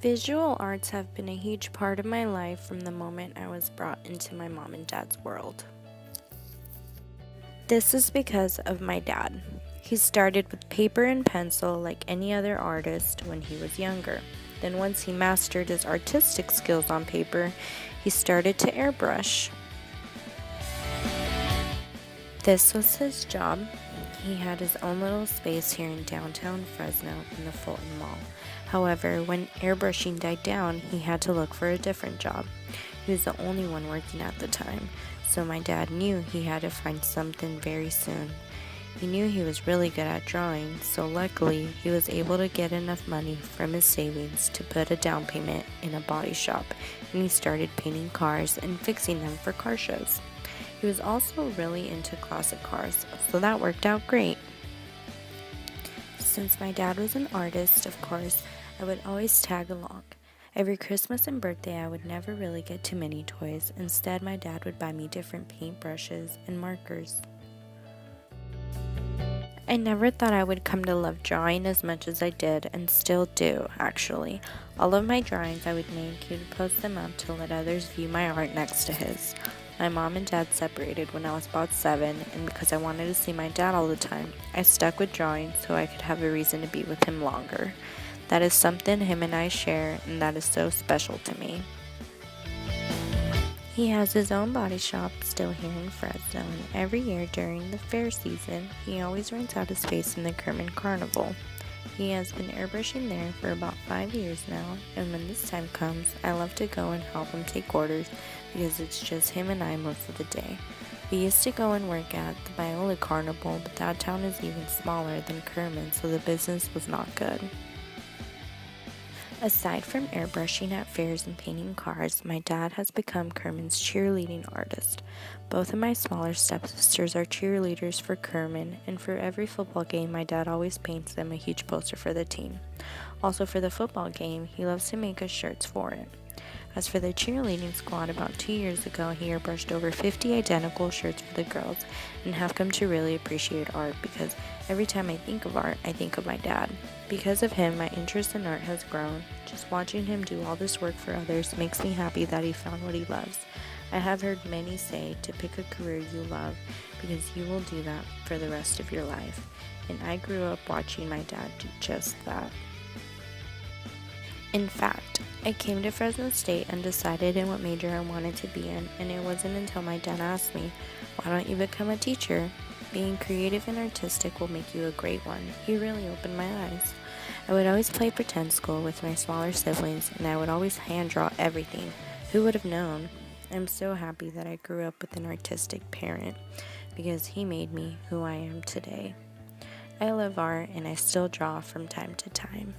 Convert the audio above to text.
Visual arts have been a huge part of my life from the moment I was brought into my mom and dad's world. This is because of my dad. He started with paper and pencil like any other artist when he was younger. Then once he mastered his artistic skills on paper, he started to airbrush. This was his job. He had his own little space here in downtown Fresno in the Fulton Mall. However, when airbrushing died down, he had to look for a different job. He was the only one working at the time, so my dad knew he had to find something very soon. He knew he was really good at drawing, so luckily he was able to get enough money from his savings to put a down payment in a body shop, and he started painting cars and fixing them for car shows. He was also really into classic cars, so that worked out great. Since my dad was an artist, of course, I would always tag along. Every Christmas and birthday, I would never really get too many toys. Instead, my dad would buy me different paintbrushes and markers. I never thought I would come to love drawing as much as I did, and still do, actually. All of my drawings I would make, he would post them up to let others view my art next to his. My mom and dad separated when I was about 7, and because I wanted to see my dad all the time, I stuck with drawing so I could have a reason to be with him longer. That is something him and I share, and that is so special to me. He has his own body shop still here in Fresno, and every year during the fair season, he always rents out his space in the Kerman Carnival. He has been airbrushing there for about 5 years now, and when this time comes, I love to go and help him take orders because it's just him and I most of the day. We used to go and work at the Biola Carnival, but that town is even smaller than Kerman, so the business was not good. Aside from airbrushing at fairs and painting cars, my dad has become Kerman's cheerleading artist. Both of my smaller stepsisters are cheerleaders for Kerman, and for every football game, my dad always paints them a huge poster for the team. Also for the football game, he loves to make us shirts for it. As for the cheerleading squad, about 2 years ago, he airbrushed over 50 identical shirts for the girls, and have come to really appreciate art because every time I think of art, I think of my dad. Because of him, my interest in art has grown. Just watching him do all this work for others makes me happy that he found what he loves. I have heard many say to pick a career you love because you will do that for the rest of your life, and I grew up watching my dad do just that. In fact, I came to Fresno State undecided in what major I wanted to be in, and it wasn't until my dad asked me, "Why don't you become a teacher? Being creative and artistic will make you a great one." He really opened my eyes. I would always play pretend school with my smaller siblings, and I would always hand draw everything. Who would have known? I'm so happy that I grew up with an artistic parent because he made me who I am today. I love art, and I still draw from time to time.